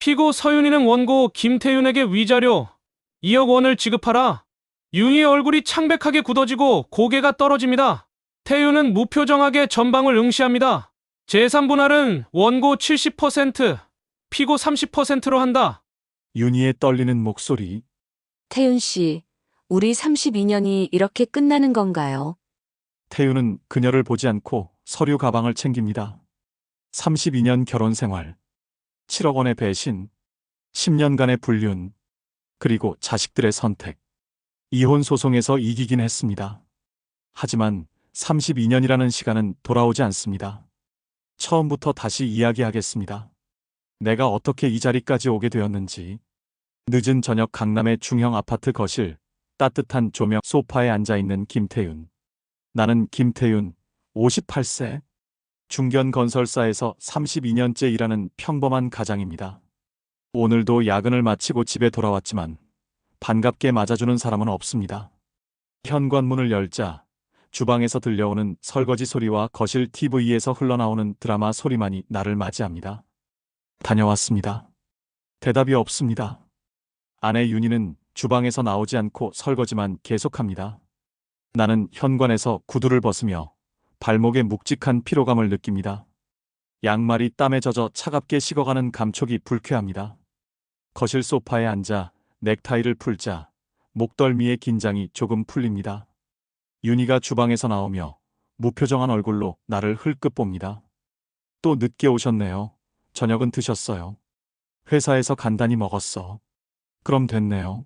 피고 서윤이는 원고 김태윤에게 위자료 2억 원을 지급하라. 윤희의 얼굴이 창백하게 굳어지고 고개가 떨어집니다. 태윤은 무표정하게 전방을 응시합니다. 제3분할은 원고 70%, 피고 30%로 한다. 윤희의 떨리는 목소리. 태윤 씨, 우리 32년이 이렇게 끝나는 건가요? 태윤은 그녀를 보지 않고 서류 가방을 챙깁니다. 32년 결혼 생활, 7억 원의 배신, 10년간의 불륜, 그리고 자식들의 선택. 이혼 소송에서 이기긴 했습니다. 하지만 32년이라는 시간은 돌아오지 않습니다. 처음부터 다시 이야기하겠습니다. 내가 어떻게 이 자리까지 오게 되었는지. 늦은 저녁 강남의 중형 아파트 거실, 따뜻한 조명 소파에 앉아있는 김태윤. 나는 김태윤, 58세. 중견건설사에서 32년째 일하는 평범한 가장입니다. 오늘도 야근을 마치고 집에 돌아왔지만 반갑게 맞아주는 사람은 없습니다. 현관문을 열자 주방에서 들려오는 설거지 소리와 거실 TV에서 흘러나오는 드라마 소리만이 나를 맞이합니다. 다녀왔습니다. 대답이 없습니다. 아내 윤희는 주방에서 나오지 않고 설거지만 계속합니다. 나는 현관에서 구두를 벗으며 발목에 묵직한 피로감을 느낍니다. 양말이 땀에 젖어 차갑게 식어가는 감촉이 불쾌합니다. 거실 소파에 앉아 넥타이를 풀자 목덜미의 긴장이 조금 풀립니다. 윤희가 주방에서 나오며 무표정한 얼굴로 나를 흘끗 봅니다. 또 늦게 오셨네요. 저녁은 드셨어요. 회사에서 간단히 먹었어. 그럼 됐네요.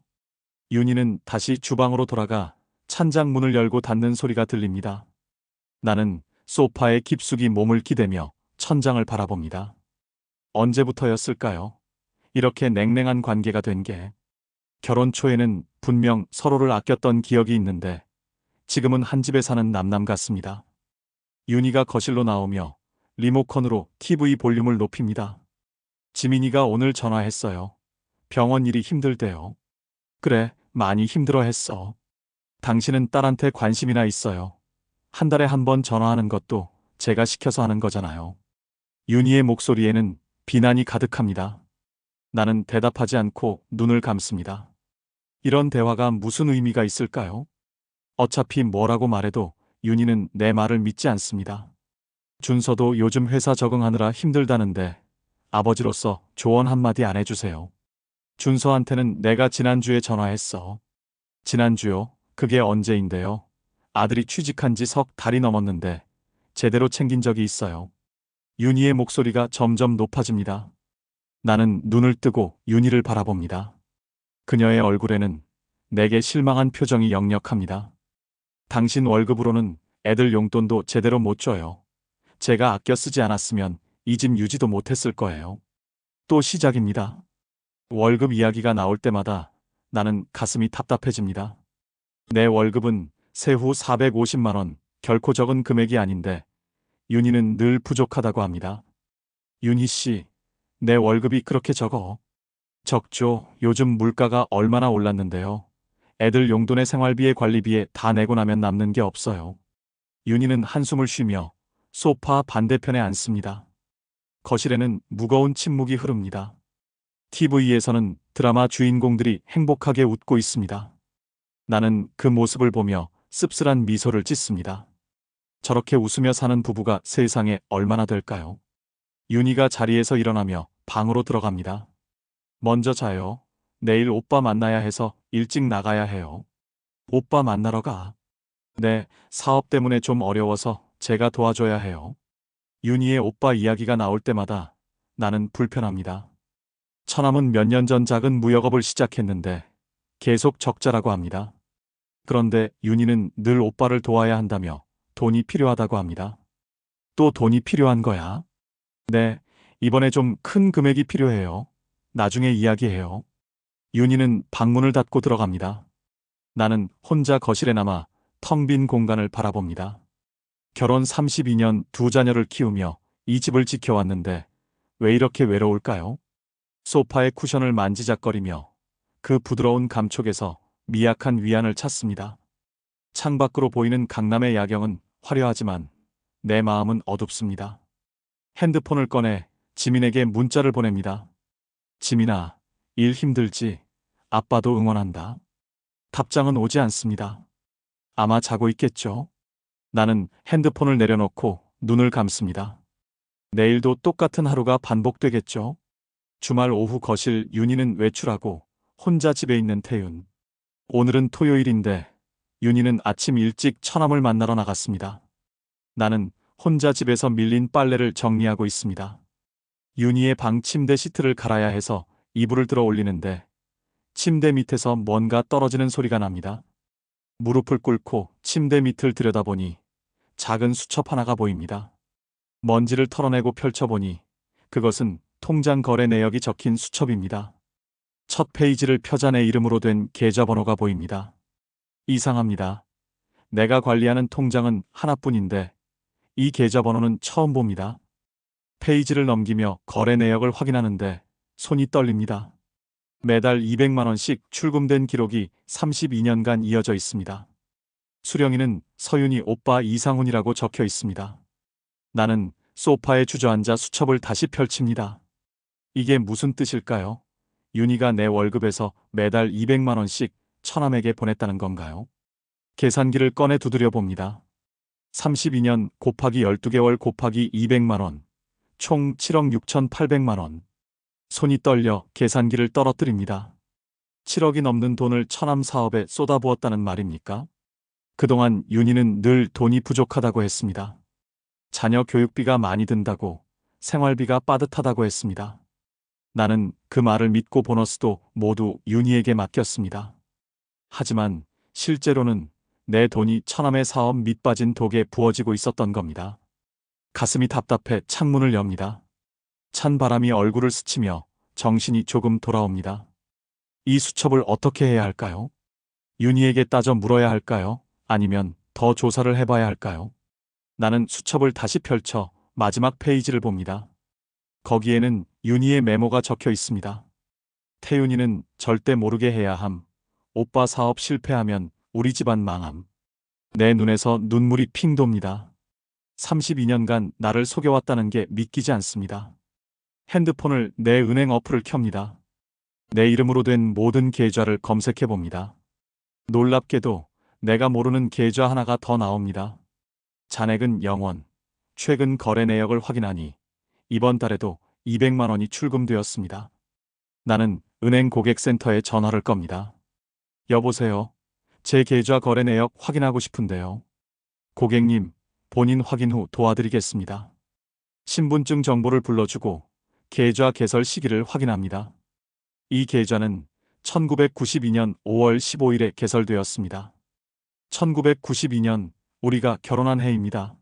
윤희는 다시 주방으로 돌아가 찬장 문을 열고 닫는 소리가 들립니다. 나는 소파에 깊숙이 몸을 기대며 천장을 바라봅니다. 언제부터였을까요? 이렇게 냉랭한 관계가 된 게. 결혼 초에는 분명 서로를 아꼈던 기억이 있는데 지금은 한 집에 사는 남남 같습니다. 윤희가 거실로 나오며 리모컨으로 TV 볼륨을 높입니다. 지민이가 오늘 전화했어요. 병원 일이 힘들대요. 그래, 많이 힘들어했어. 당신은 딸한테 관심이나 있어요. 한 달에 한 번 전화하는 것도 제가 시켜서 하는 거잖아요. 윤희의 목소리에는 비난이 가득합니다. 나는 대답하지 않고 눈을 감습니다. 이런 대화가 무슨 의미가 있을까요? 어차피 뭐라고 말해도 윤희는 내 말을 믿지 않습니다. 준서도 요즘 회사 적응하느라 힘들다는데 아버지로서 조언 한마디 안 해주세요. 준서한테는 내가 지난주에 전화했어. 지난주요? 그게 언제인데요? 아들이 취직한 지 석 달이 넘었는데 제대로 챙긴 적이 있어요. 윤희의 목소리가 점점 높아집니다. 나는 눈을 뜨고 윤희를 바라봅니다. 그녀의 얼굴에는 내게 실망한 표정이 역력합니다. 당신 월급으로는 애들 용돈도 제대로 못 줘요. 제가 아껴 쓰지 않았으면 이 집 유지도 못했을 거예요. 또 시작입니다. 월급 이야기가 나올 때마다 나는 가슴이 답답해집니다. 내 월급은 세후 450만 원, 결코 적은 금액이 아닌데 윤희는 늘 부족하다고 합니다. 윤희 씨, 내 월급이 그렇게 적어? 적죠. 요즘 물가가 얼마나 올랐는데요. 애들 용돈에 생활비에 관리비에 다 내고 나면 남는 게 없어요. 윤희는 한숨을 쉬며 소파 반대편에 앉습니다. 거실에는 무거운 침묵이 흐릅니다. TV에서는 드라마 주인공들이 행복하게 웃고 있습니다. 나는 그 모습을 보며 씁쓸한 미소를 짓습니다. 저렇게 웃으며 사는 부부가 세상에 얼마나 될까요? 윤희가 자리에서 일어나며 방으로 들어갑니다. 먼저 자요. 내일 오빠 만나야 해서 일찍 나가야 해요. 오빠 만나러 가. 네, 사업 때문에 좀 어려워서 제가 도와줘야 해요. 윤희의 오빠 이야기가 나올 때마다 나는 불편합니다. 처남은 몇 년 전 작은 무역업을 시작했는데 계속 적자라고 합니다. 그런데 윤희는 늘 오빠를 도와야 한다며 돈이 필요하다고 합니다. 또 돈이 필요한 거야? 네, 이번에 좀 큰 금액이 필요해요. 나중에 이야기해요. 윤희는 방문을 닫고 들어갑니다. 나는 혼자 거실에 남아 텅 빈 공간을 바라봅니다. 결혼 32년 두 자녀를 키우며 이 집을 지켜왔는데 왜 이렇게 외로울까요? 소파의 쿠션을 만지작거리며 그 부드러운 감촉에서 미약한 위안을 찾습니다. 창밖으로 보이는 강남의 야경은 화려하지만 내 마음은 어둡습니다. 핸드폰을 꺼내 지민에게 문자를 보냅니다. 지민아, 일 힘들지? 아빠도 응원한다. 답장은 오지 않습니다. 아마 자고 있겠죠? 나는 핸드폰을 내려놓고 눈을 감습니다. 내일도 똑같은 하루가 반복되겠죠? 주말 오후 거실 윤희는 외출하고 혼자 집에 있는 태윤. 오늘은 토요일인데 윤희는 아침 일찍 처남을 만나러 나갔습니다. 나는 혼자 집에서 밀린 빨래를 정리하고 있습니다. 윤희의 방 침대 시트를 갈아야 해서 이불을 들어 올리는데 침대 밑에서 뭔가 떨어지는 소리가 납니다. 무릎을 꿇고 침대 밑을 들여다보니 작은 수첩 하나가 보입니다. 먼지를 털어내고 펼쳐보니 그것은 통장 거래 내역이 적힌 수첩입니다. 첫 페이지를 펴자 내 이름으로 된 계좌번호가 보입니다. 이상합니다. 내가 관리하는 통장은 하나뿐인데 이 계좌번호는 처음 봅니다. 페이지를 넘기며 거래 내역을 확인하는데 손이 떨립니다. 매달 200만 원씩 출금된 기록이 32년간 이어져 있습니다. 수령인은 서윤이 오빠 이상훈이라고 적혀 있습니다. 나는 소파에 주저앉아 수첩을 다시 펼칩니다. 이게 무슨 뜻일까요? 윤희가 내 월급에서 매달 200만 원씩 처남에게 보냈다는 건가요? 계산기를 꺼내 두드려 봅니다. 32년 곱하기 12개월 곱하기 200만 원, 총 7억 6,800만 원. 손이 떨려 계산기를 떨어뜨립니다. 7억이 넘는 돈을 처남 사업에 쏟아부었다는 말입니까? 그동안 윤희는 늘 돈이 부족하다고 했습니다. 자녀 교육비가 많이 든다고, 생활비가 빠듯하다고 했습니다. 나는 그 말을 믿고 보너스도 모두 윤희에게 맡겼습니다. 하지만 실제로는 내 돈이 처남의 사업 밑빠진 독에 부어지고 있었던 겁니다. 가슴이 답답해 창문을 엽니다. 찬 바람이 얼굴을 스치며 정신이 조금 돌아옵니다. 이 수첩을 어떻게 해야 할까요? 윤희에게 따져 물어야 할까요? 아니면 더 조사를 해봐야 할까요? 나는 수첩을 다시 펼쳐 마지막 페이지를 봅니다. 거기에는 윤희의 메모가 적혀 있습니다. 태윤이는 절대 모르게 해야 함. 오빠 사업 실패하면 우리 집안 망함. 내 눈에서 눈물이 핑 돕니다. 32년간 나를 속여왔다는 게 믿기지 않습니다. 핸드폰을 내 은행 어플을 켭니다. 내 이름으로 된 모든 계좌를 검색해 봅니다. 놀랍게도 내가 모르는 계좌 하나가 더 나옵니다. 잔액은 0원. 최근 거래 내역을 확인하니 이번 달에도 200만 원이 출금되었습니다. 나는 은행 고객센터에 전화를 겁니다. 여보세요. 제 계좌 거래 내역 확인하고 싶은데요. 고객님, 본인 확인 후 도와드리겠습니다. 신분증 정보를 불러주고 계좌 개설 시기를 확인합니다. 이 계좌는 1992년 5월 15일에 개설되었습니다. 1992년 우리가 결혼한 해입니다.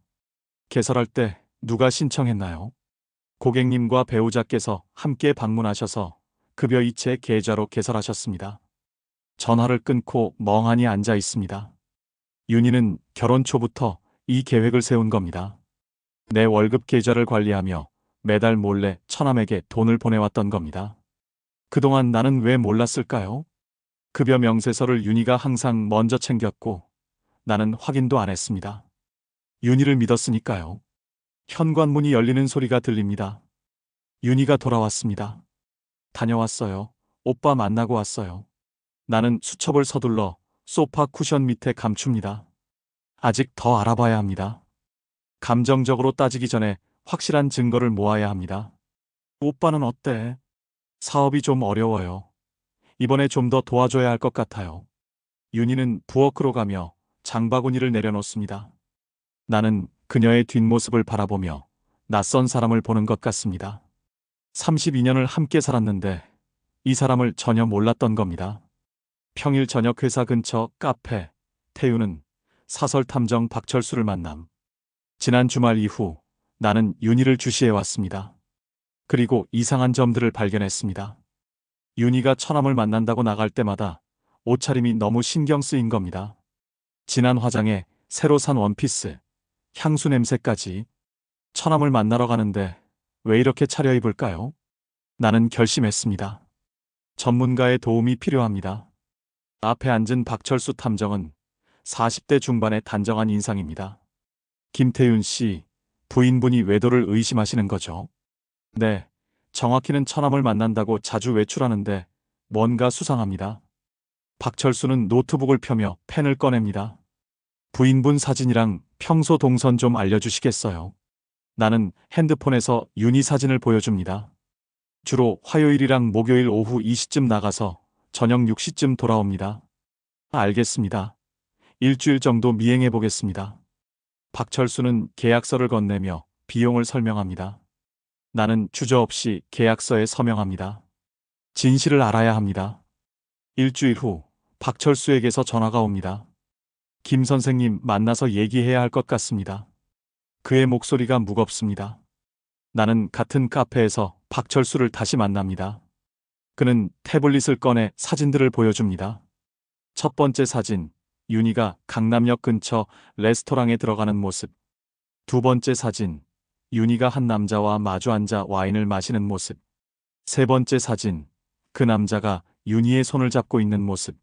개설할 때 누가 신청했나요? 고객님과 배우자께서 함께 방문하셔서 급여 이체 계좌로 개설하셨습니다. 전화를 끊고 멍하니 앉아 있습니다. 윤희는 결혼 초부터 이 계획을 세운 겁니다. 내 월급 계좌를 관리하며 매달 몰래 처남에게 돈을 보내왔던 겁니다. 그동안 나는 왜 몰랐을까요? 급여 명세서를 윤희가 항상 먼저 챙겼고 나는 확인도 안 했습니다. 윤희를 믿었으니까요. 현관문이 열리는 소리가 들립니다. 윤희가 돌아왔습니다. 다녀왔어요. 오빠 만나고 왔어요. 나는 수첩을 서둘러 소파 쿠션 밑에 감춥니다. 아직 더 알아봐야 합니다. 감정적으로 따지기 전에 확실한 증거를 모아야 합니다. 오빠는 어때? 사업이 좀 어려워요. 이번에 좀 더 도와줘야 할 것 같아요. 윤희는 부엌으로 가며 장바구니를 내려놓습니다. 나는 그녀의 뒷모습을 바라보며 낯선 사람을 보는 것 같습니다. 32년을 함께 살았는데 이 사람을 전혀 몰랐던 겁니다. 평일 저녁 회사 근처 카페, 태윤은 사설탐정 박철수를 만남. 지난 주말 이후 나는 윤희를 주시해 왔습니다. 그리고 이상한 점들을 발견했습니다. 윤희가 처남을 만난다고 나갈 때마다 옷차림이 너무 신경 쓰인 겁니다. 진한 화장에 새로 산 원피스, 향수 냄새까지. 처남을 만나러 가는데 왜 이렇게 차려입을까요? 나는 결심했습니다. 전문가의 도움이 필요합니다. 앞에 앉은 박철수 탐정은 40대 중반의 단정한 인상입니다. 김태윤 씨, 부인분이 외도를 의심하시는 거죠? 네, 정확히는 처남을 만난다고 자주 외출하는데 뭔가 수상합니다. 박철수는 노트북을 펴며 펜을 꺼냅니다. 부인분 사진이랑 평소 동선 좀 알려주시겠어요? 나는 핸드폰에서 윤희 사진을 보여줍니다. 주로 화요일이랑 목요일 오후 2시쯤 나가서 저녁 6시쯤 돌아옵니다. 알겠습니다. 일주일 정도 미행해 보겠습니다. 박철수는 계약서를 건네며 비용을 설명합니다. 나는 주저없이 계약서에 서명합니다. 진실을 알아야 합니다. 일주일 후 박철수에게서 전화가 옵니다. 김 선생님 만나서 얘기해야 할 것 같습니다. 그의 목소리가 무겁습니다. 나는 같은 카페에서 박철수를 다시 만납니다. 그는 태블릿을 꺼내 사진들을 보여줍니다. 첫 번째 사진, 윤희가 강남역 근처 레스토랑에 들어가는 모습. 두 번째 사진, 윤희가 한 남자와 마주 앉아 와인을 마시는 모습. 세 번째 사진, 그 남자가 윤희의 손을 잡고 있는 모습.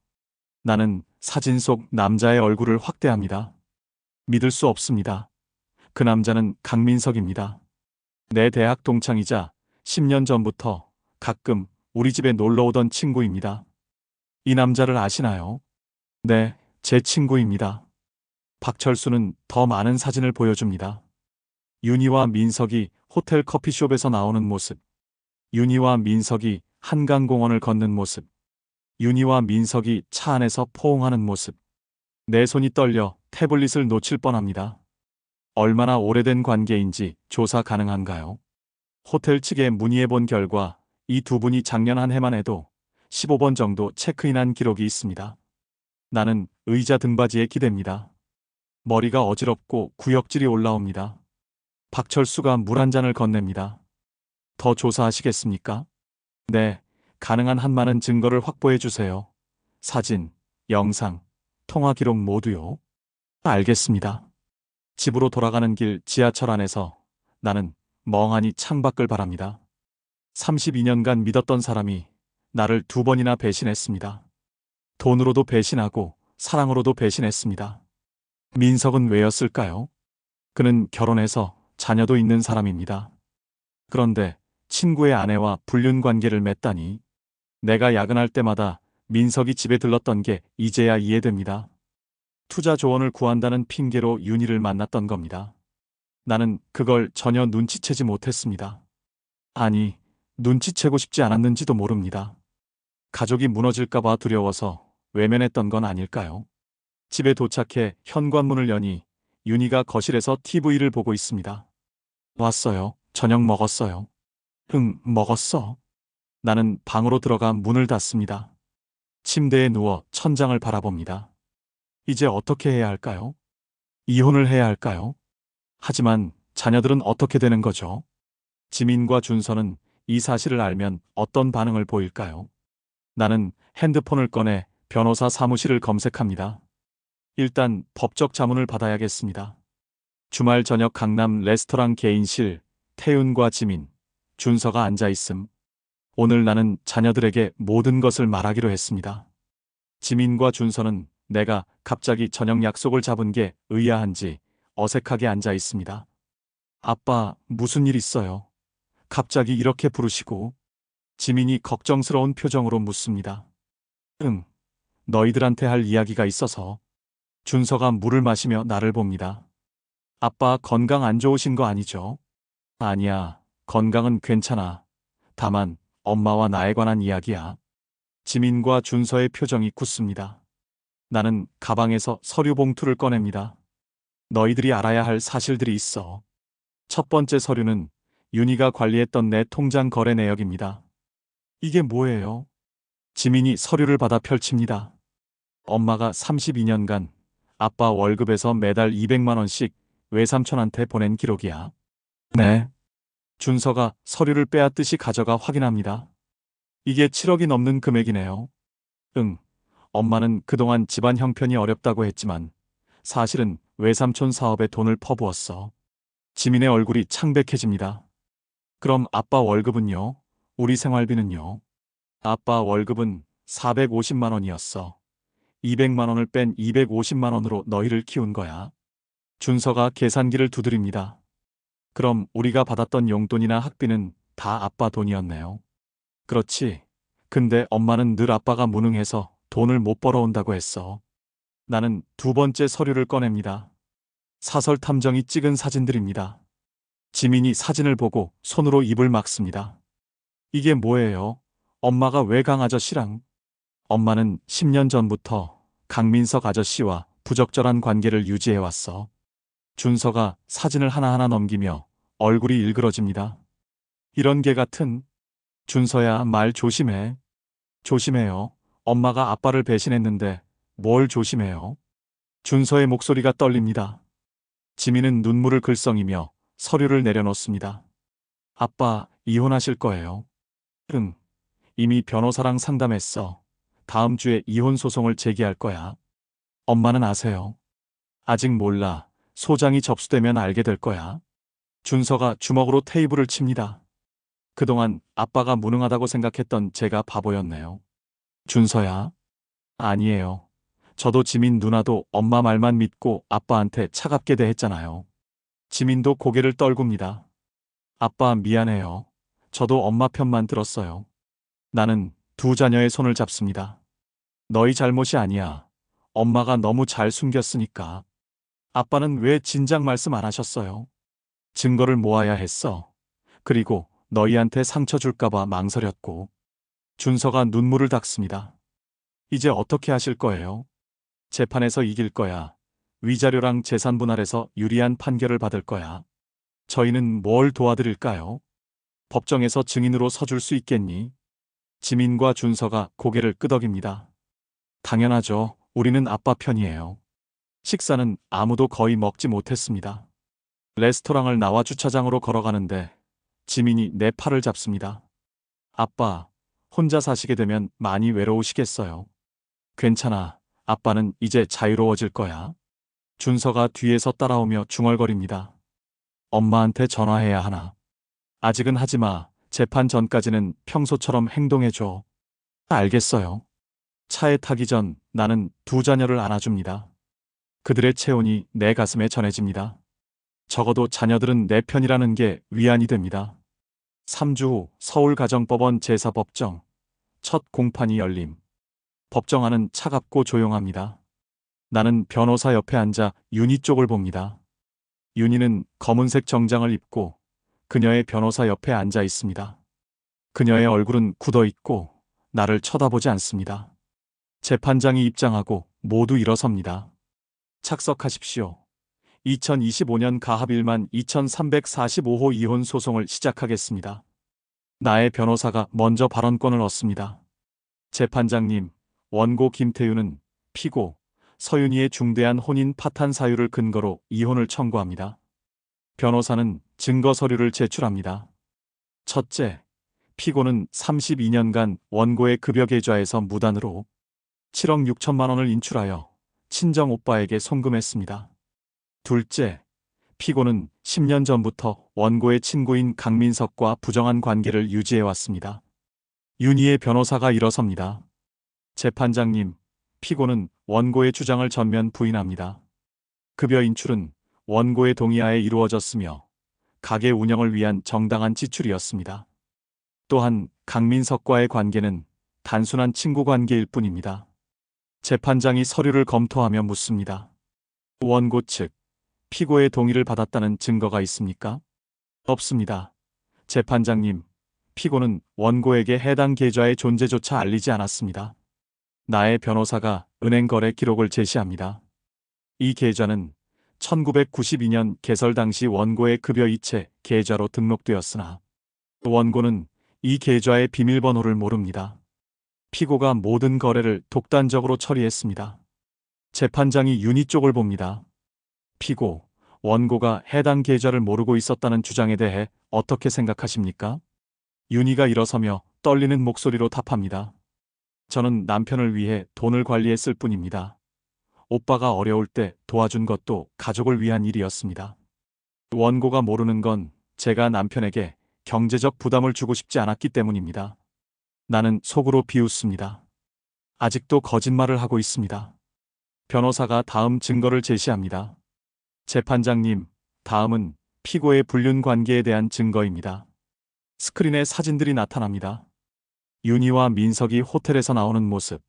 나는 사진 속 남자의 얼굴을 확대합니다. 믿을 수 없습니다. 그 남자는 강민석입니다. 내 대학 동창이자 10년 전부터 가끔 우리 집에 놀러 오던 친구입니다. 이 남자를 아시나요? 네, 제 친구입니다. 박철수는 더 많은 사진을 보여줍니다. 윤희와 민석이 호텔 커피숍에서 나오는 모습. 윤희와 민석이 한강공원을 걷는 모습. 윤희와 민석이 차 안에서 포옹하는 모습. 내 손이 떨려 태블릿을 놓칠 뻔합니다. 얼마나 오래된 관계인지 조사 가능한가요? 호텔 측에 문의해 본 결과 이 두 분이 작년 한 해만 해도 15번 정도 체크인한 기록이 있습니다. 나는 의자 등받이에 기댑니다. 머리가 어지럽고 구역질이 올라옵니다. 박철수가 물 한 잔을 건넵니다. 더 조사하시겠습니까? 네, 가능한 한 많은 증거를 확보해 주세요. 사진, 영상, 통화 기록 모두요. 알겠습니다. 집으로 돌아가는 길 지하철 안에서 나는 멍하니 창밖을 바랍니다. 32년간 믿었던 사람이 나를 2번이나 배신했습니다. 돈으로도 배신하고 사랑으로도 배신했습니다. 민석은 왜였을까요? 그는 결혼해서 자녀도 있는 사람입니다. 그런데 친구의 아내와 불륜 관계를 맺다니. 내가 야근할 때마다 민석이 집에 들렀던 게 이제야 이해됩니다. 투자 조언을 구한다는 핑계로 윤희를 만났던 겁니다. 나는 그걸 전혀 눈치채지 못했습니다. 아니, 눈치채고 싶지 않았는지도 모릅니다. 가족이 무너질까봐 두려워서 외면했던 건 아닐까요? 집에 도착해 현관문을 여니 윤희가 거실에서 TV를 보고 있습니다. 왔어요. 저녁 먹었어요. 응, 먹었어. 나는 방으로 들어가 문을 닫습니다. 침대에 누워 천장을 바라봅니다. 이제 어떻게 해야 할까요? 이혼을 해야 할까요? 하지만 자녀들은 어떻게 되는 거죠? 지민과 준서는 이 사실을 알면 어떤 반응을 보일까요? 나는 핸드폰을 꺼내 변호사 사무실을 검색합니다. 일단 법적 자문을 받아야겠습니다. 주말 저녁 강남 레스토랑 개인실, 태윤과 지민, 준서가 앉아있음. 오늘 나는 자녀들에게 모든 것을 말하기로 했습니다. 지민과 준서는 내가 갑자기 저녁 약속을 잡은 게 의아한지 어색하게 앉아 있습니다. 아빠, 무슨 일 있어요? 갑자기 이렇게 부르시고. 지민이 걱정스러운 표정으로 묻습니다. 응, 너희들한테 할 이야기가 있어서. 준서가 물을 마시며 나를 봅니다. 아빠 건강 안 좋으신 거 아니죠? 아니야, 건강은 괜찮아. 다만 엄마와 나에 관한 이야기야. 지민과 준서의 표정이 굳습니다. 나는 가방에서 서류 봉투를 꺼냅니다. 너희들이 알아야 할 사실들이 있어. 첫 번째 서류는 윤희가 관리했던 내 통장 거래 내역입니다. 이게 뭐예요? 지민이 서류를 받아 펼칩니다. 엄마가 32년간 아빠 월급에서 매달 200만 원씩 외삼촌한테 보낸 기록이야. 네. 준서가 서류를 빼앗듯이 가져가 확인합니다. 이게 7억이 넘는 금액이네요. 응. 엄마는 그동안 집안 형편이 어렵다고 했지만 사실은 외삼촌 사업에 돈을 퍼부었어. 지민의 얼굴이 창백해집니다. 그럼 아빠 월급은요? 우리 생활비는요? 아빠 월급은 450만 원이었어. 200만 원을 뺀 250만 원으로 너희를 키운 거야. 준서가 계산기를 두드립니다. 그럼 우리가 받았던 용돈이나 학비는 다 아빠 돈이었네요. 그렇지. 근데 엄마는 늘 아빠가 무능해서 돈을 못 벌어온다고 했어. 나는 두 번째 서류를 꺼냅니다. 사설 탐정이 찍은 사진들입니다. 지민이 사진을 보고 손으로 입을 막습니다. 이게 뭐예요? 엄마가 왜 강 아저씨랑? 엄마는 10년 전부터 강민석 아저씨와 부적절한 관계를 유지해왔어. 준서가 사진을 하나하나 넘기며 얼굴이 일그러집니다. 이런 개 같은. 준서야, 말 조심해. 조심해요. 엄마가 아빠를 배신했는데 뭘 조심해요? 준서의 목소리가 떨립니다. 지민은 눈물을 글썽이며 서류를 내려놓습니다. 아빠, 이혼하실 거예요? 응. 이미 변호사랑 상담했어. 다음 주에 이혼 소송을 제기할 거야. 엄마는 아세요? 아직 몰라. 소장이 접수되면 알게 될 거야. 준서가 주먹으로 테이블을 칩니다. 그동안 아빠가 무능하다고 생각했던 제가 바보였네요. 준서야? 아니에요. 저도 지민 누나도 엄마 말만 믿고 아빠한테 차갑게 대했잖아요. 지민도 고개를 떨굽니다. 아빠 미안해요. 저도 엄마 편만 들었어요. 나는 두 자녀의 손을 잡습니다. 너희 잘못이 아니야. 엄마가 너무 잘 숨겼으니까. 아빠는 왜 진작 말씀 안 하셨어요? 증거를 모아야 했어. 그리고 너희한테 상처 줄까봐 망설였고. 준서가 눈물을 닦습니다. 이제 어떻게 하실 거예요? 재판에서 이길 거야. 위자료랑 재산 분할에서 유리한 판결을 받을 거야. 저희는 뭘 도와드릴까요? 법정에서 증인으로 서줄 수 있겠니? 지민과 준서가 고개를 끄덕입니다. 당연하죠. 우리는 아빠 편이에요. 식사는 아무도 거의 먹지 못했습니다. 레스토랑을 나와 주차장으로 걸어가는데 지민이 내 팔을 잡습니다. 아빠, 혼자 사시게 되면 많이 외로우시겠어요. 괜찮아. 아빠는 이제 자유로워질 거야. 준서가 뒤에서 따라오며 중얼거립니다. 엄마한테 전화해야 하나? 아직은 하지 마. 재판 전까지는 평소처럼 행동해줘. 알겠어요. 차에 타기 전 나는 두 자녀를 안아줍니다. 그들의 체온이 내 가슴에 전해집니다. 적어도 자녀들은 내 편이라는 게 위안이 됩니다. 3주 후 서울가정법원 제4법정. 첫 공판이 열림. 법정 안은 차갑고 조용합니다. 나는 변호사 옆에 앉아 윤희 쪽을 봅니다. 윤희는 검은색 정장을 입고 그녀의 변호사 옆에 앉아 있습니다. 그녀의 얼굴은 굳어 있고 나를 쳐다보지 않습니다. 재판장이 입장하고 모두 일어섭니다. 착석하십시오. 2025년 가합 1만 2345호 이혼 소송을 시작하겠습니다. 나의 변호사가 먼저 발언권을 얻습니다. 재판장님, 원고 김태윤은 피고 서윤희의 중대한 혼인 파탄 사유를 근거로 이혼을 청구합니다. 변호사는 증거 서류를 제출합니다. 첫째, 피고는 32년간 원고의 급여 계좌에서 무단으로 7억 6천만 원을 인출하여 친정 오빠에게 송금했습니다. 둘째, 피고는 10년 전부터 원고의 친구인 강민석과 부정한 관계를 유지해왔습니다. 윤희의 변호사가 일어섭니다. 재판장님, 피고는 원고의 주장을 전면 부인합니다. 급여 인출은 원고의 동의하에 이루어졌으며 가게 운영을 위한 정당한 지출이었습니다. 또한 강민석과의 관계는 단순한 친구 관계일 뿐입니다. 재판장이 서류를 검토하며 묻습니다. 원고 측, 피고의 동의를 받았다는 증거가 있습니까? 없습니다. 재판장님, 피고는 원고에게 해당 계좌의 존재조차 알리지 않았습니다. 나의 변호사가 은행 거래 기록을 제시합니다. 이 계좌는 1992년 개설 당시 원고의 급여 이체 계좌로 등록되었으나 원고는 이 계좌의 비밀번호를 모릅니다. 피고가 모든 거래를 독단적으로 처리했습니다. 재판장이 윤희 쪽을 봅니다. 피고, 원고가 해당 계좌를 모르고 있었다는 주장에 대해 어떻게 생각하십니까? 윤희가 일어서며 떨리는 목소리로 답합니다. 저는 남편을 위해 돈을 관리했을 뿐입니다. 오빠가 어려울 때 도와준 것도 가족을 위한 일이었습니다. 원고가 모르는 건 제가 남편에게 경제적 부담을 주고 싶지 않았기 때문입니다. 나는 속으로 비웃습니다. 아직도 거짓말을 하고 있습니다. 변호사가 다음 증거를 제시합니다. 재판장님, 다음은 피고의 불륜 관계에 대한 증거입니다. 스크린에 사진들이 나타납니다. 윤희와 민석이 호텔에서 나오는 모습,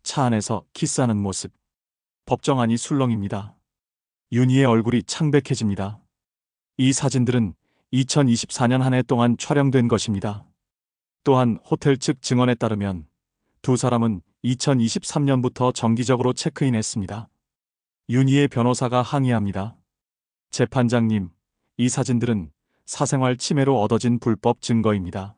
차 안에서 키스하는 모습. 법정 안이 술렁입니다. 윤희의 얼굴이 창백해집니다. 이 사진들은 2024년 한 해 동안 촬영된 것입니다. 또한 호텔 측 증언에 따르면 두 사람은 2023년부터 정기적으로 체크인했습니다. 윤희의 변호사가 항의합니다. 재판장님, 이 사진들은 사생활 침해로 얻어진 불법 증거입니다.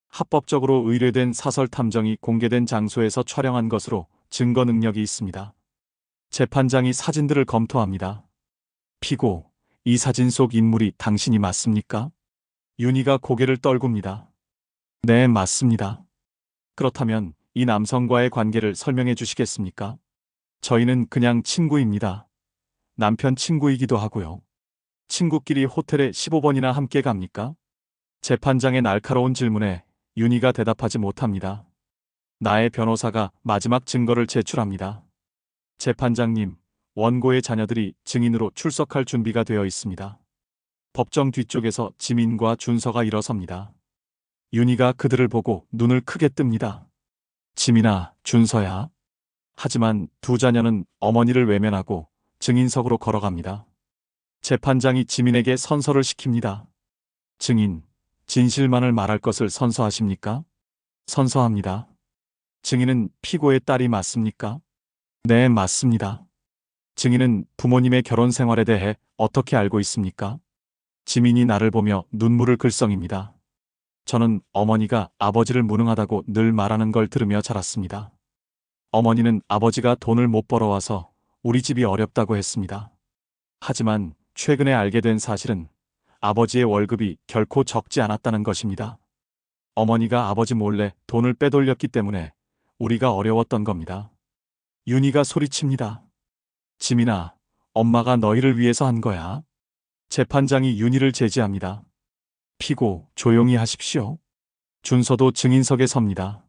합법적으로 의뢰된 사설 탐정이 공개된 장소에서 촬영한 것으로 증거 능력이 있습니다. 재판장이 사진들을 검토합니다. 피고, 이 사진 속 인물이 당신이 맞습니까? 윤희가 고개를 떨굽니다. 네, 맞습니다. 그렇다면 이 남성과의 관계를 설명해 주시겠습니까? 저희는 그냥 친구입니다. 남편 친구이기도 하고요. 친구끼리 호텔에 15번이나 함께 갑니까? 재판장의 날카로운 질문에 윤희가 대답하지 못합니다. 나의 변호사가 마지막 증거를 제출합니다. 재판장님, 원고의 자녀들이 증인으로 출석할 준비가 되어 있습니다. 법정 뒤쪽에서 지민과 준서가 일어섭니다. 윤희가 그들을 보고 눈을 크게 뜹니다. 지민아, 준서야. 하지만 두 자녀는 어머니를 외면하고 증인석으로 걸어갑니다. 재판장이 지민에게 선서를 시킵니다. 증인, 진실만을 말할 것을 선서하십니까? 선서합니다. 증인은 피고의 딸이 맞습니까? 네, 맞습니다. 증인은 부모님의 결혼 생활에 대해 어떻게 알고 있습니까? 지민이 나를 보며 눈물을 글썽입니다. 저는 어머니가 아버지를 무능하다고 늘 말하는 걸 들으며 자랐습니다. 어머니는 아버지가 돈을 못 벌어와서 우리 집이 어렵다고 했습니다. 하지만 최근에 알게 된 사실은 아버지의 월급이 결코 적지 않았다는 것입니다. 어머니가 아버지 몰래 돈을 빼돌렸기 때문에 우리가 어려웠던 겁니다. 윤희가 소리칩니다. 지민아, 엄마가 너희를 위해서 한 거야. 재판장이 윤희를 제지합니다. 피고, 조용히 하십시오. 준서도 증인석에 섭니다.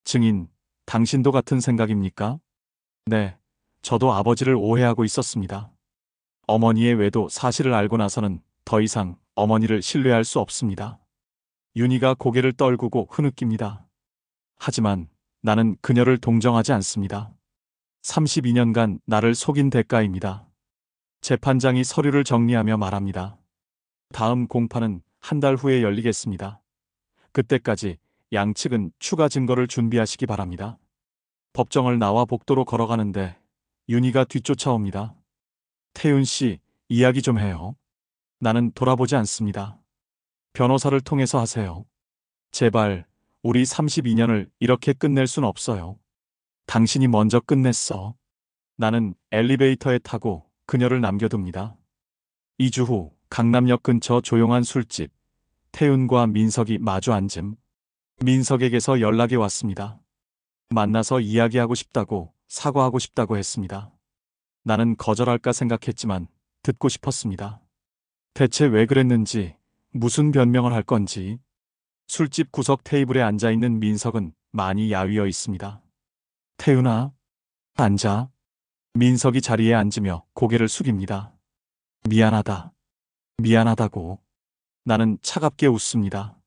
증인, 당신도 같은 생각입니까? 네, 저도 아버지를 오해하고 있었습니다. 어머니의 외도 사실을 알고 나서는 더 이상 어머니를 신뢰할 수 없습니다. 윤희가 고개를 떨구고 흐느낍니다. 하지만 나는 그녀를 동정하지 않습니다. 32년간 나를 속인 대가입니다. 재판장이 서류를 정리하며 말합니다. 다음 공판은 한 달 후에 열리겠습니다. 그때까지 양측은 추가 증거를 준비하시기 바랍니다. 법정을 나와 복도로 걸어가는데 윤희가 뒤쫓아옵니다. 태윤 씨, 이야기 좀 해요. 나는 돌아보지 않습니다. 변호사를 통해서 하세요. 제발, 우리 32년을 이렇게 끝낼 순 없어요. 당신이 먼저 끝냈어. 나는 엘리베이터에 타고 그녀를 남겨둡니다. 2주 후 강남역 근처 조용한 술집. 태윤과 민석이 마주 앉음. 민석에게서 연락이 왔습니다. 만나서 이야기하고 싶다고, 사과하고 싶다고 했습니다. 나는 거절할까 생각했지만 듣고 싶었습니다. 대체 왜 그랬는지, 무슨 변명을 할 건지. 술집 구석 테이블에 앉아있는 민석은 많이 야위어 있습니다. 태윤아, 앉아. 민석이 자리에 앉으며 고개를 숙입니다. 미안하다. 미안하다고. 나는 차갑게 웃습니다.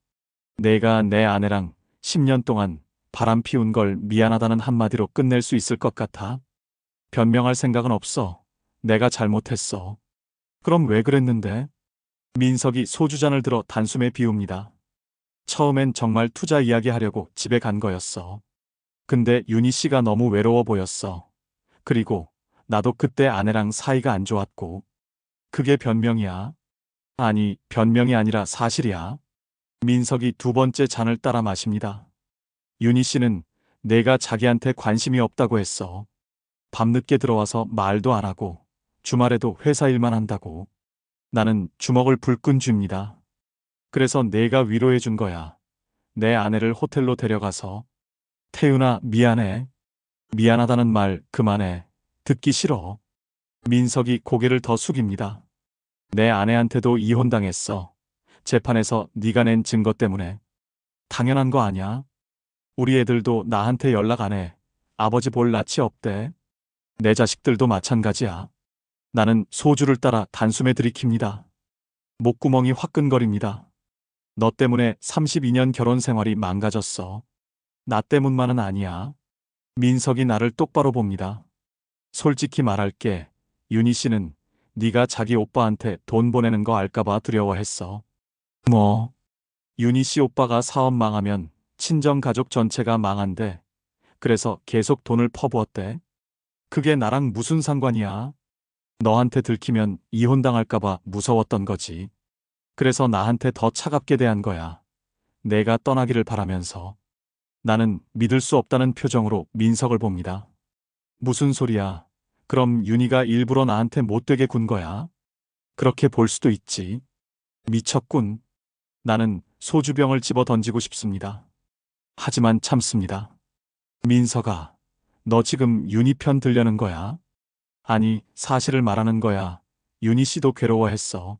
내가 내 아내랑 10년 동안 바람 피운 걸 미안하다는 한마디로 끝낼 수 있을 것 같아? 변명할 생각은 없어. 내가 잘못했어. 그럼 왜 그랬는데? 민석이 소주잔을 들어 단숨에 비웁니다. 처음엔 정말 투자 이야기하려고 집에 간 거였어. 근데 윤희 씨가 너무 외로워 보였어. 그리고 나도 그때 아내랑 사이가 안 좋았고. 그게 변명이야? 아니, 변명이 아니라 사실이야. 민석이 두 번째 잔을 따라 마십니다. 윤희 씨는 내가 자기한테 관심이 없다고 했어. 밤늦게 들어와서 말도 안 하고 주말에도 회사 일만 한다고. 나는 주먹을 불끈 쥡니다. 그래서 내가 위로해 준 거야. 내 아내를 호텔로 데려가서. 태윤아, 미안해. 미안하다는 말 그만해. 듣기 싫어. 민석이 고개를 더 숙입니다. 내 아내한테도 이혼당했어. 재판에서 네가 낸 증거 때문에. 당연한 거 아냐? 우리 애들도 나한테 연락 안 해. 아버지 볼 낯이 없대. 내 자식들도 마찬가지야. 나는 소주를 따라 단숨에 들이킵니다. 목구멍이 화끈거립니다. 너 때문에 32년 결혼 생활이 망가졌어. 나 때문만은 아니야. 민석이 나를 똑바로 봅니다. 솔직히 말할게. 윤희 씨는 네가 자기 오빠한테 돈 보내는 거 알까봐 두려워했어. 뭐? 윤희 씨 오빠가 사업 망하면 친정 가족 전체가 망한대. 그래서 계속 돈을 퍼부었대. 그게 나랑 무슨 상관이야? 너한테 들키면 이혼당할까봐 무서웠던 거지. 그래서 나한테 더 차갑게 대한 거야. 내가 떠나기를 바라면서. 나는 믿을 수 없다는 표정으로 민석을 봅니다. 무슨 소리야? 그럼 윤희가 일부러 나한테 못되게 군 거야? 그렇게 볼 수도 있지. 미쳤군. 나는 소주병을 집어 던지고 싶습니다. 하지만 참습니다. 민석아, 너 지금 윤희 편 들려는 거야? 아니, 사실을 말하는 거야. 윤희 씨도 괴로워했어.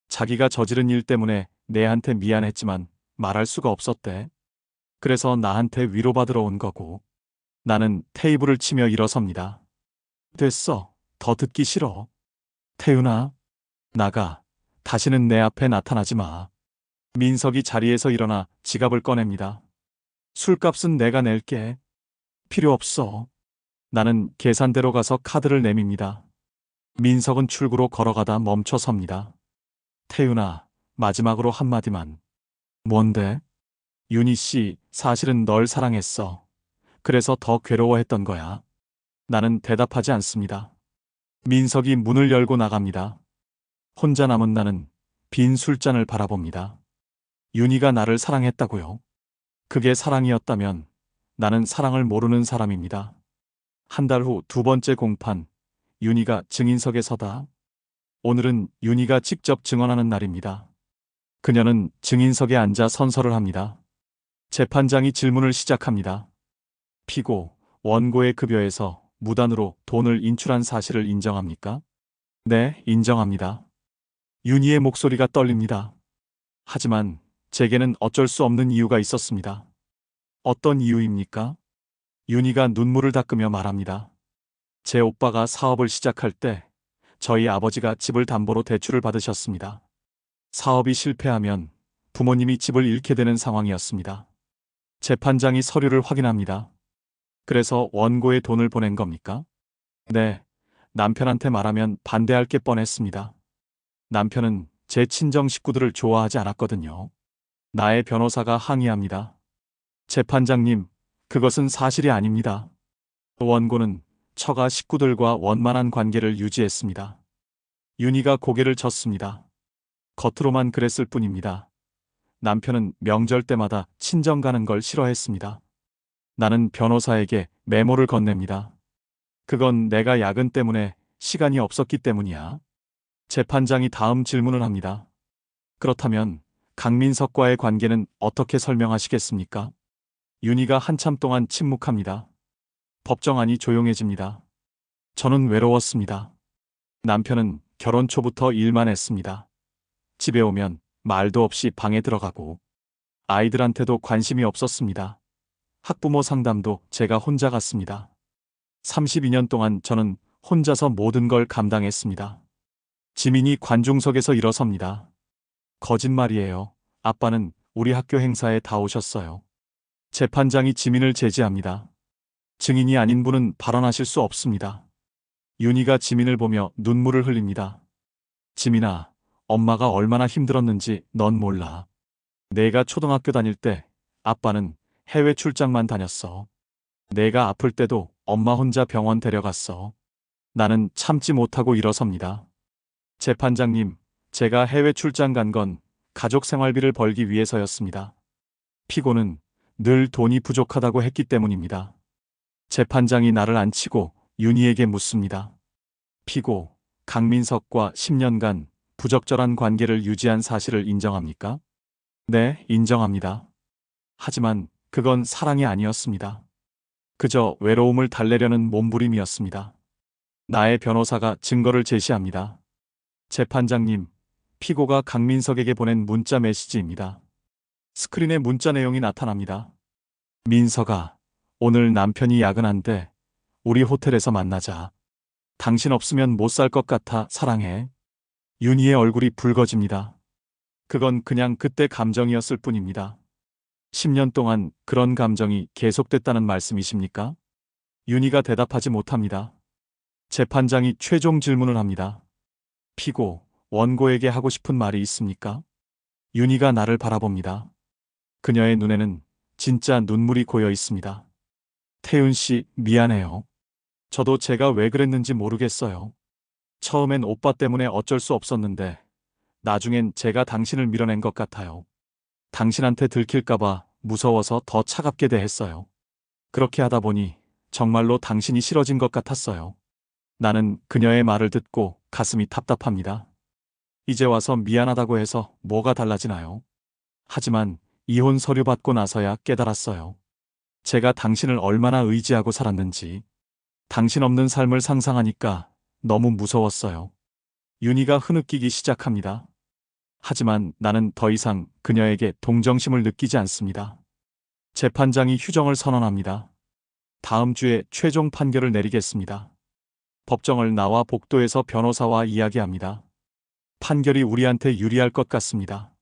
자기가 저지른 일 때문에 내한테 미안했지만 말할 수가 없었대. 그래서 나한테 위로받으러 온 거고. 나는 테이블을 치며 일어섭니다. 됐어. 더 듣기 싫어. 태윤아, 나가. 다시는 내 앞에 나타나지 마. 민석이 자리에서 일어나 지갑을 꺼냅니다. 술값은 내가 낼게. 필요 없어. 나는 계산대로 가서 카드를 내밉니다. 민석은 출구로 걸어가다 멈춰 섭니다. 태윤아, 마지막으로 한마디만. 뭔데? 윤희 씨, 사실은 널 사랑했어. 그래서 더 괴로워했던 거야. 나는 대답하지 않습니다. 민석이 문을 열고 나갑니다. 혼자 남은 나는 빈 술잔을 바라봅니다. 윤희가 나를 사랑했다고요? 그게 사랑이었다면 나는 사랑을 모르는 사람입니다. 한 달 후 두 번째 공판, 윤희가 증인석에 서다. 오늘은 윤희가 직접 증언하는 날입니다. 그녀는 증인석에 앉아 선서를 합니다. 재판장이 질문을 시작합니다. 피고, 원고의 급여에서 무단으로 돈을 인출한 사실을 인정합니까? 네, 인정합니다. 윤희의 목소리가 떨립니다. 하지만 제게는 어쩔 수 없는 이유가 있었습니다. 어떤 이유입니까? 윤희가 눈물을 닦으며 말합니다. 제 오빠가 사업을 시작할 때 저희 아버지가 집을 담보로 대출을 받으셨습니다. 사업이 실패하면 부모님이 집을 잃게 되는 상황이었습니다. 재판장이 서류를 확인합니다. 그래서 원고에 돈을 보낸 겁니까? 네, 남편한테 말하면 반대할 게 뻔했습니다. 남편은 제 친정 식구들을 좋아하지 않았거든요. 나의 변호사가 항의합니다. 재판장님, 그것은 사실이 아닙니다. 원고는 처가 식구들과 원만한 관계를 유지했습니다. 윤희가 고개를 젓습니다. 겉으로만 그랬을 뿐입니다. 남편은 명절 때마다 친정 가는 걸 싫어했습니다. 나는 변호사에게 메모를 건넵니다. 그건 내가 야근 때문에 시간이 없었기 때문이야. 재판장이 다음 질문을 합니다. 그렇다면 강민석과의 관계는 어떻게 설명하시겠습니까? 윤희가 한참 동안 침묵합니다. 법정안이 조용해집니다. 저는 외로웠습니다. 남편은 결혼 초부터 일만 했습니다. 집에 오면 말도 없이 방에 들어가고 아이들한테도 관심이 없었습니다. 학부모 상담도 제가 혼자 갔습니다. 32년 동안 저는 혼자서 모든 걸 감당했습니다. 지민이 관중석에서 일어섭니다. 거짓말이에요. 아빠는 우리 학교 행사에 다 오셨어요. 재판장이 지민을 제지합니다. 증인이 아닌 분은 발언하실 수 없습니다. 윤희가 지민을 보며 눈물을 흘립니다. 지민아, 엄마가 얼마나 힘들었는지 넌 몰라. 내가 초등학교 다닐 때 아빠는 해외 출장만 다녔어. 내가 아플 때도 엄마 혼자 병원 데려갔어. 나는 참지 못하고 일어섭니다. 재판장님, 제가 해외 출장 간 건 가족 생활비를 벌기 위해서였습니다. 피고는 늘 돈이 부족하다고 했기 때문입니다. 재판장이 나를 앉히고 윤희에게 묻습니다. 피고, 강민석과 10년간 부적절한 관계를 유지한 사실을 인정합니까? 네, 인정합니다. 하지만 그건 사랑이 아니었습니다. 그저 외로움을 달래려는 몸부림이었습니다. 나의 변호사가 증거를 제시합니다. 재판장님, 피고가 강민석에게 보낸 문자 메시지입니다. 스크린에 문자 내용이 나타납니다. 민석아, 오늘 남편이 야근한대. 우리 호텔에서 만나자. 당신 없으면 못 살 것 같아. 사랑해. 윤희의 얼굴이 붉어집니다. 그건 그냥 그때 감정이었을 뿐입니다. 10년 동안 그런 감정이 계속됐다는 말씀이십니까? 윤희가 대답하지 못합니다. 재판장이 최종 질문을 합니다. 피고, 원고에게 하고 싶은 말이 있습니까? 윤희가 나를 바라봅니다. 그녀의 눈에는 진짜 눈물이 고여 있습니다. 태윤 씨, 미안해요. 저도 제가 왜 그랬는지 모르겠어요. 처음엔 오빠 때문에 어쩔 수 없었는데, 나중엔 제가 당신을 밀어낸 것 같아요. 당신한테 들킬까봐 무서워서 더 차갑게 대했어요. 그렇게 하다 보니 정말로 당신이 싫어진 것 같았어요. 나는 그녀의 말을 듣고 가슴이 답답합니다. 이제 와서 미안하다고 해서 뭐가 달라지나요? 하지만 이혼 서류 받고 나서야 깨달았어요. 제가 당신을 얼마나 의지하고 살았는지. 당신 없는 삶을 상상하니까 너무 무서웠어요. 윤희가 흐느끼기 시작합니다. 하지만 나는 더 이상 그녀에게 동정심을 느끼지 않습니다. 재판장이 휴정을 선언합니다. 다음 주에 최종 판결을 내리겠습니다. 법정을 나와 복도에서 변호사와 이야기합니다. 판결이 우리한테 유리할 것 같습니다.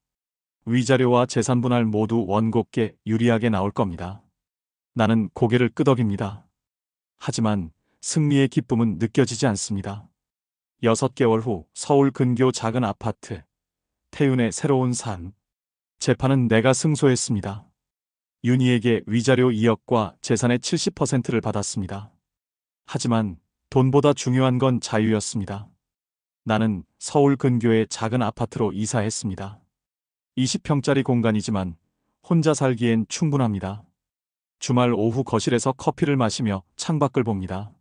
위자료와 재산분할 모두 원고께 유리하게 나올 겁니다. 나는 고개를 끄덕입니다. 하지만 승리의 기쁨은 느껴지지 않습니다. 6개월 후 서울 근교 작은 아파트. 태윤의 새로운 삶. 재판은 내가 승소했습니다. 윤희에게 위자료 2억과 재산의 70%를 받았습니다. 하지만 돈보다 중요한 건 자유였습니다. 나는 서울 근교의 작은 아파트로 이사했습니다. 20평짜리 공간이지만 혼자 살기엔 충분합니다. 주말 오후 거실에서 커피를 마시며 창밖을 봅니다.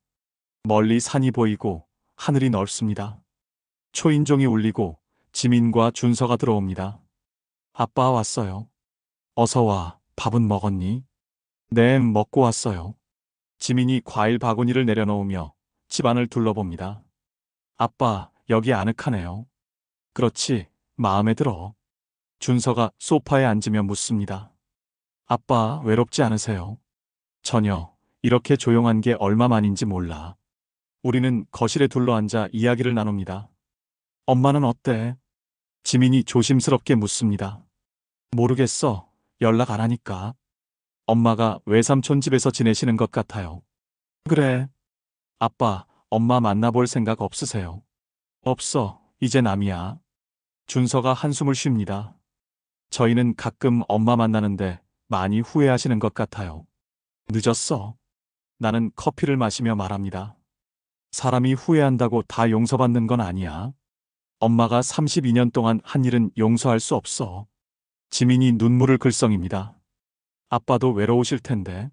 멀리 산이 보이고 하늘이 넓습니다. 초인종이 울리고 지민과 준서가 들어옵니다. 아빠 왔어요. 어서 와. 밥은 먹었니? 네, 먹고 왔어요. 지민이 과일 바구니를 내려놓으며 집안을 둘러봅니다. 아빠, 여기 아늑하네요. 그렇지, 마음에 들어. 준서가 소파에 앉으며 묻습니다. 아빠, 외롭지 않으세요? 전혀. 이렇게 조용한 게 얼마만인지 몰라. 우리는 거실에 둘러앉아 이야기를 나눕니다. 엄마는 어때? 지민이 조심스럽게 묻습니다. 모르겠어. 연락 안 하니까. 엄마가 외삼촌 집에서 지내시는 것 같아요. 그래. 아빠, 엄마 만나볼 생각 없으세요? 없어. 이제 남이야. 준서가 한숨을 쉽니다. 저희는 가끔 엄마 만나는데 많이 후회하시는 것 같아요. 늦었어. 나는 커피를 마시며 말합니다. 사람이 후회한다고 다 용서받는 건 아니야. 엄마가 32년 동안 한 일은 용서할 수 없어. 지민이 눈물을 글썽입니다. 아빠도 외로우실 텐데.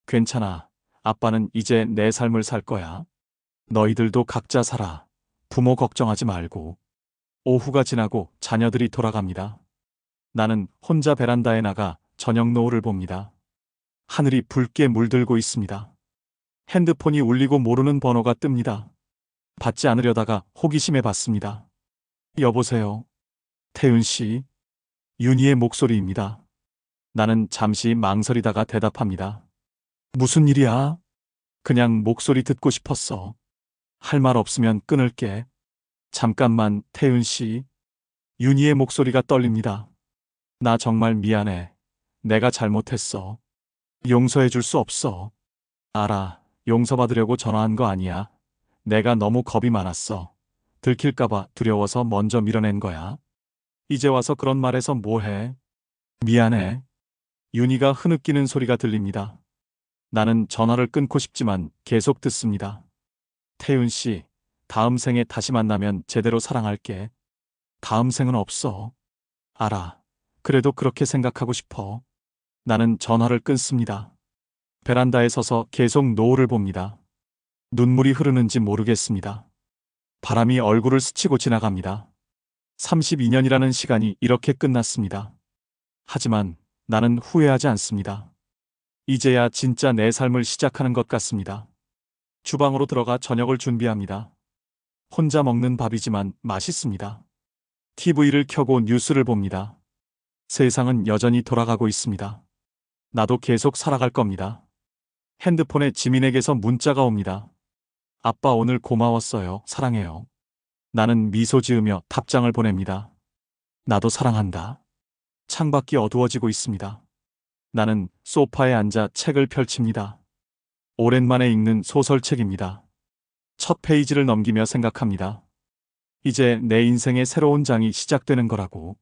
괜찮아. 아빠는 이제 내 삶을 살 거야. 너희들도 각자 살아. 부모 걱정하지 말고. 오후가 지나고 자녀들이 돌아갑니다. 나는 혼자 베란다에 나가 저녁 노을을 봅니다. 하늘이 붉게 물들고 있습니다. 핸드폰이 울리고 모르는 번호가 뜹니다. 받지 않으려다가 호기심에 받습니다. 여보세요. 태윤 씨. 윤희의 목소리입니다. 나는 잠시 망설이다가 대답합니다. 무슨 일이야? 그냥 목소리 듣고 싶었어. 할 말 없으면 끊을게. 잠깐만, 태윤 씨. 윤희의 목소리가 떨립니다. 나 정말 미안해. 내가 잘못했어. 용서해 줄 수 없어. 알아. 용서받으려고 전화한 거 아니야. 내가 너무 겁이 많았어. 들킬까봐 두려워서 먼저 밀어낸 거야. 이제 와서 그런 말해서 뭐해? 미안해. 윤희가 흐느끼는 소리가 들립니다. 나는 전화를 끊고 싶지만 계속 듣습니다. 태윤 씨, 다음 생에 다시 만나면 제대로 사랑할게. 다음 생은 없어. 알아. 그래도 그렇게 생각하고 싶어. 나는 전화를 끊습니다. 베란다에 서서 계속 노을을 봅니다. 눈물이 흐르는지 모르겠습니다. 바람이 얼굴을 스치고 지나갑니다. 32년이라는 시간이 이렇게 끝났습니다. 하지만 나는 후회하지 않습니다. 이제야 진짜 내 삶을 시작하는 것 같습니다. 주방으로 들어가 저녁을 준비합니다. 혼자 먹는 밥이지만 맛있습니다. TV를 켜고 뉴스를 봅니다. 세상은 여전히 돌아가고 있습니다. 나도 계속 살아갈 겁니다. 핸드폰에 지민에게서 문자가 옵니다. 아빠 오늘 고마웠어요. 사랑해요. 나는 미소 지으며 답장을 보냅니다. 나도 사랑한다. 창밖이 어두워지고 있습니다. 나는 소파에 앉아 책을 펼칩니다. 오랜만에 읽는 소설책입니다. 첫 페이지를 넘기며 생각합니다. 이제 내 인생의 새로운 장이 시작되는 거라고.